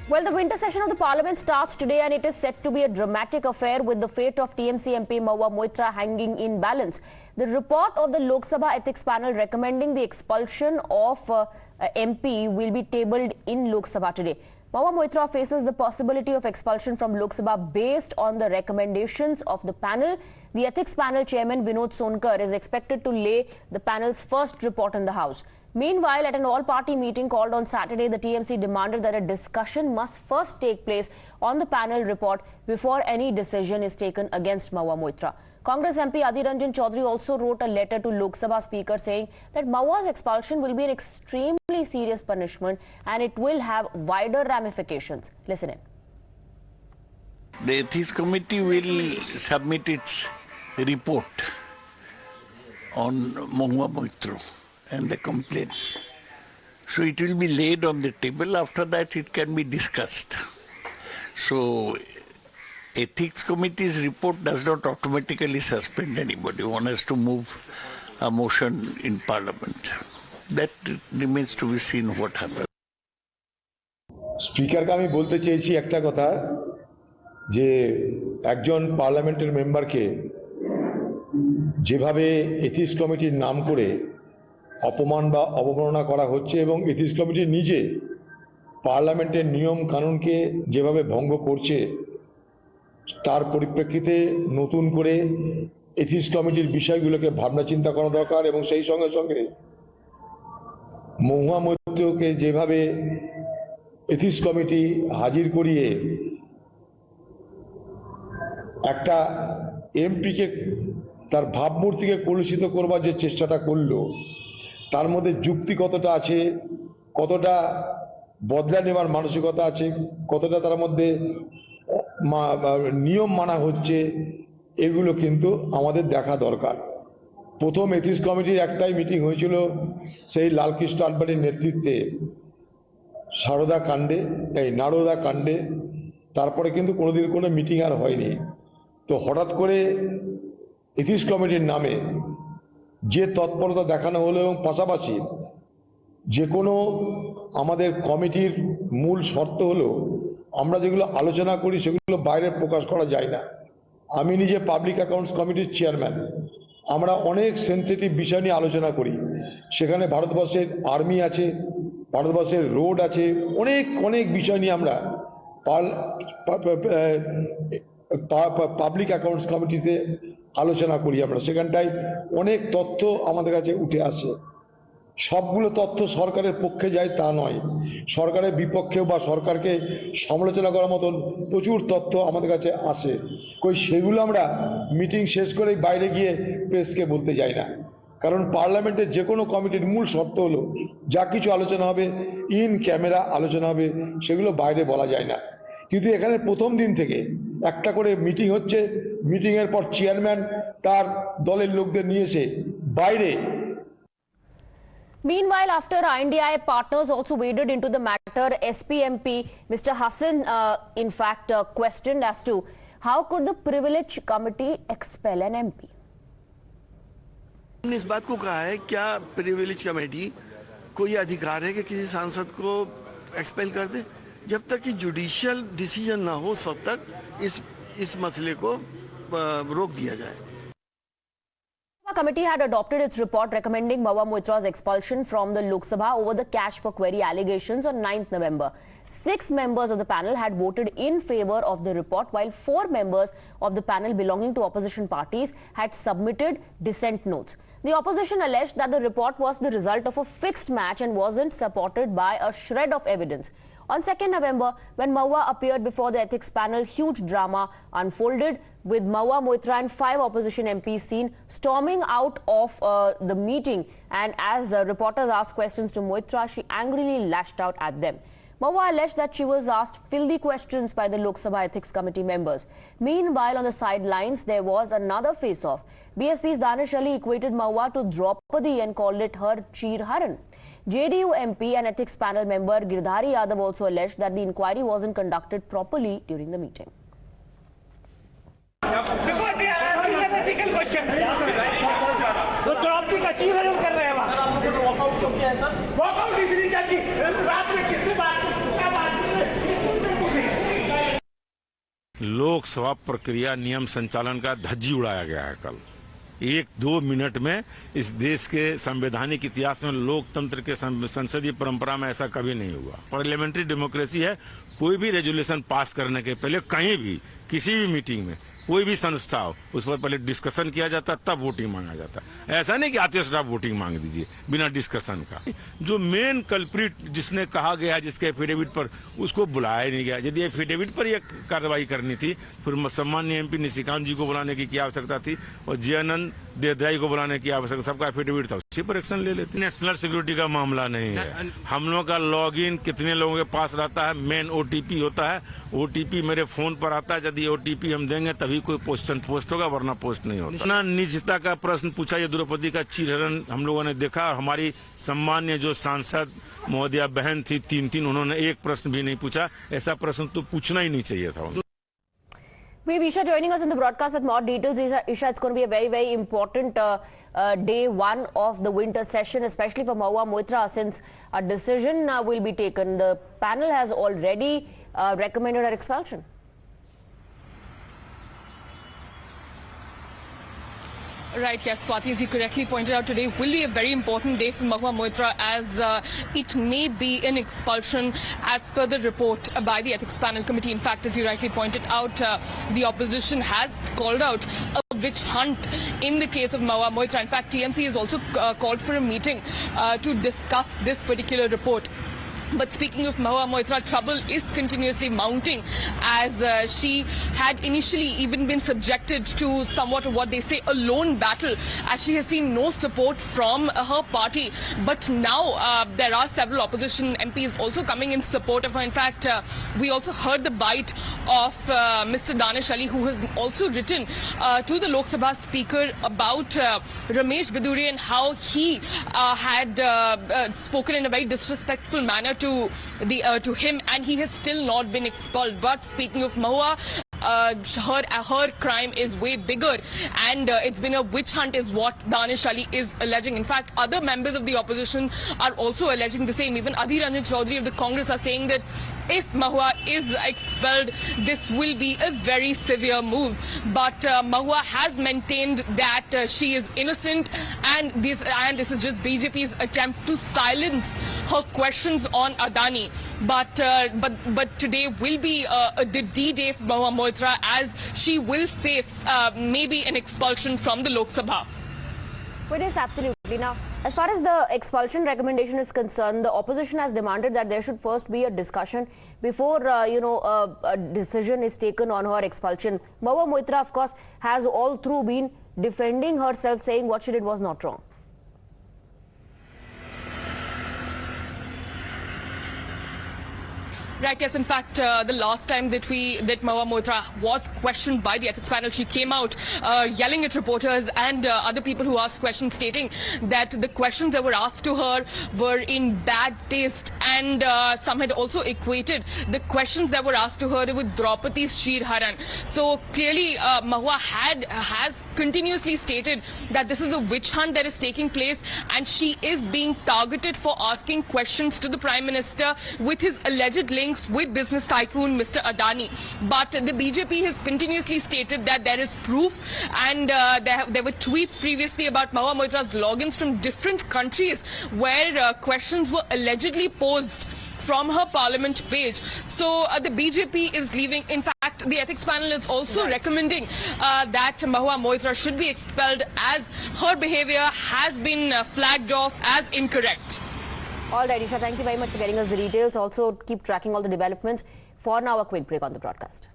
Well, the winter session of the Parliament starts today and it is set to be a dramatic affair with the fate of TMC MP Mahua Moitra hanging in balance. The report of the Lok Sabha Ethics Panel recommending the expulsion of MP will be tabled in Lok Sabha today. Mahua Moitra faces the possibility of expulsion from Lok Sabha based on the recommendations of the panel. The Ethics Panel Chairman Vinod Sonkar is expected to lay the panel's first report in the House. Meanwhile, at an all-party meeting called on Saturday, the TMC demanded that a discussion must first take place on the panel report before any decision is taken against Mahua Moitra. Congress MP Adhir Ranjan Chaudhary also wrote a letter to Lok Sabha Speaker saying that Mahua's expulsion will be an extremely serious punishment and it will have wider ramifications. Listen in. The Ethics Committee will submit its report on Mahua Moitra and the complaint. So it will be laid on the table. After that, it can be discussed. So Ethics Committee's report does not automatically suspend anybody. One has to move a motion in Parliament. That remains to be seen what happens. Speaker ka ami bolte cheyechi ekta kotha je ekjon parliamentar member ke যেভাবে ethics কমিটির নাম করে অপমান বা অবমাননা করা হচ্ছে এবং এথিক্স কমিটি নিজে পার্লামেন্টের নিয়ম কানুনকে যেভাবে ভঙ্গ করছে তার পরিপ্রেক্ষিতে নতুন করে এথিক্স কমিটির বিষয়গুলোকে ভাবনা চিন্তা করা দরকার এবং সেই সঙ্গে সঙ্গে মহুয়া মৈত্রকে যেভাবে এথিক্স কমিটি হাজির করিয়ে একটা এমপিকে তার ভাবমূর্তিকে কলুষিত করবার যে চেষ্টাটা করলো তার মধ্যে যুক্তি কতটা আছে, কতটা বদলা নেবার মানসিকতা আছে, কতটা তার মধ্যে নিয়ম মানা হচ্ছে, এগুলো কিন্তু আমাদের দেখা দরকার। প্রথম এথিক্স কমিটির একটাই মিটিং হয়েছিল সেই লালকৃষ্ণ আডবাণীর নেতৃত্বে নারদা কাণ্ডে, তারপরে কিন্তু কোনোদিন কোনো মিটিং আর হয়নি। তো হঠাৎ করে এথিক্স কমিটির নামে যে তৎপরতা দেখানো হলো এবং পাশাপাশি যে কোনো আমাদের কমিটির মূল শর্ত হলো আমরা যেগুলো আলোচনা করি সেগুলো বাইরে প্রকাশ করা যায় না। আমি নিজে পাবলিক অ্যাকাউন্টস কমিটির চেয়ারম্যান, আমরা অনেক সেন্সিটিভ বিষয় নিয়ে আলোচনা করি। সেখানে ভারতবর্ষের আর্মি আছে, ভারতবর্ষের রোড আছে, অনেক বিষয় নিয়ে আমরা পাবলিক অ্যাকাউন্টস কমিটিতে আলোচনা করি। আমরা সেখানটায় অনেক তথ্য আমাদের কাছে উঠে আসে। সবগুলো তথ্য সরকারের পক্ষে যায় তা নয়, সরকারের বিপক্ষেও বা সরকারকে সমালোচনা করার মতন প্রচুর তথ্য আমাদের কাছে আসে। সেগুলো আমরা মিটিং শেষ করে বাইরে গিয়ে প্রেসকে বলতে যাই না, কারণ পার্লামেন্টের যে কোনো কমিটির মূল শর্ত হলো যা কিছু আলোচনা হবে ইন ক্যামেরা আলোচনা হবে, সেগুলো বাইরে বলা যায় না। কিন্তু এখানে প্রথম দিন থেকে একটা করে মিটিং হচ্ছে, মিটিং এর পর চেয়ারম্যান তার দলের লোকদের নিয়ে এসে বাইরে। Meanwhile, after INDI partners also waded into the matter, SPMP Mr. Hassan in fact questioned as to how could the privilege committee expel an MP. इस बात को कहा है क्या प्रिविलेज कमेटी कोई अधिकार है कि किसी सांसद को एक्सपेल कर दे? जब तक कि जुडिशियल डिसीजन ना हो उस वक्त तक इस मसले को रोक दिया जाए। The committee had adopted its report recommending Mahua Moitra's expulsion from the Lok Sabha over the cash for query allegations on 9th November. 6 members of the panel had voted in favor of the report, while 4 members of the panel belonging to opposition parties had submitted dissent notes. The opposition alleged that the report was the result of a fixed match and wasn't supported by a shred of evidence. On 2nd November, when Mahua appeared before the ethics panel, huge drama unfolded with Mahua Moitra and 5 opposition MPs seen storming out of the meeting. And as reporters asked questions to Moitra, she angrily lashed out at them. Mahua alleged that she was asked filthy questions by the Lok Sabha Ethics Committee members. Meanwhile, on the sidelines, there was another face-off. BSP's Danish Ali equated Mahua to Draupadi and called it her Cheer Haran. JDU MP and ethics panel member Girdhari Yadav also alleged that the inquiry wasn't conducted properly during the meeting. Walkout इसलिए क्या की रात में किससे बात लोकसभा प्रक्रिया नियम संचालन का धज्जी उड़ाया गया है कल। 1-2 मिनट में इस देश के संवैधानिक इतिहास में लोकतंत्र के संसदीय परंपरा में ऐसा कभी नहीं हुआ। पार्लियामेंट्री डेमोक्रेसी है, कोई भी रेजोल्यूशन पास करने के पहले कहीं भी किसी भी मीटिंग में कोई भी संस्था हो उस पर पहले डिस्कशन किया जाता है, तब वोटिंग मांगा जाता है। ऐसा नहीं कि आते आप वोटिंग मांग दीजिए बिना डिस्कशन का। जो मेन कल्प्रिट जिसने कहा गया है जिसके एफिडेविट पर, उसको बुलाया नहीं गया। यदि एफिडेविट पर यह कार्रवाई करनी थी फिर सम्माननीय MP निशिकांत जी को बुलाने की क्या आवश्यकता थी और जयानंद देवदाई को बुलाने की आवश्यकता, सबका एफिडेविट था, उसी पर एक्शन ले लेते। नेशनल सिक्योरिटी का मामला नहीं है। हम लोगों का लॉगिन कितने लोगों के पास रहता है, मेन OTP होता है। OTP मेरे फोन पर आता है, यदि OTP हम देंगे तभी कोई पोस्ट होगा, वरना पोस्ट नहीं होता। इतना निजता का प्रश्न पूछा, ये द्रौपदी का चीरहरण हम लोगों ने देखा। हमारी सम्मान्य जो सांसद महोदया बहन थी 3, उन्होंने एक प्रश्न भी नहीं पूछा। ऐसा प्रश्न तो पूछना ही नहीं चाहिए था। We have Isha joining us in the broadcast with more details. Isha, it's going to be a very, very important day one of the winter session, especially for Mahua Moitra, since a decision will be taken. The panel has already recommended her expulsion. Right, yes, Swati, as you correctly pointed out, today will be a very important day for Mahua Moitra, as it may be an expulsion as per the report by the Ethics Panel Committee. In fact, as you rightly pointed out, the opposition has called out a witch hunt in the case of Mahua Moitra. In fact, TMC has also called for a meeting to discuss this particular report. But speaking of Mahua Moitra, trouble is continuously mounting, as she had initially even been subjected to somewhat of what they say a lone battle, as she has seen no support from her party. But now there are several opposition MPs also coming in support of her. In fact, we also heard the bite of Mr. Danish Ali, who has also written to the Lok Sabha Speaker about Ramesh Biduri and how he had spoken in a very disrespectful manner to him, and he has still not been expelled. But speaking of Mahua, her crime is way bigger, and it's been a witch hunt is what Danish Ali is alleging. In fact, other members of the opposition are also alleging the same. Even Adhir Ranjan Chaudhary of the Congress are saying that if Mahua is expelled, this will be a very severe move. But Mahua has maintained that she is innocent, and this is just BJP's attempt to silence her questions on Adani. But today will be the D-Day for Mahua Moitra, as she will face maybe an expulsion from the Lok Sabha. It is absolutely. Now, as far as the expulsion recommendation is concerned, the opposition has demanded that there should first be a discussion before, a decision is taken on her expulsion. Mahua Moitra, of course, has all through been defending herself, saying what she did was not wrong. Right, yes. In fact, the last time that Mahua Moitra was questioned by the ethics panel, she came out yelling at reporters and other people who asked questions, stating that the questions that were asked to her were in bad taste, and some had also equated the questions that were asked to her with Draupadi's Shirharan. So clearly, Mahua has continuously stated that this is a witch hunt that is taking place, and she is being targeted for asking questions to the Prime Minister with his alleged links with business tycoon Mr. Adani. But the BJP has continuously stated that there is proof, and there were tweets previously about Mahua Moitra's logins from different countries where questions were allegedly posed from her parliament page. So the BJP is leaving. In fact, the ethics panel is also recommending that Mahua Moitra should be expelled, as her behavior has been flagged off as incorrect. All right, Isha, thank you very much for getting us the details. Also, keep tracking all the developments. For now, a quick break on the broadcast.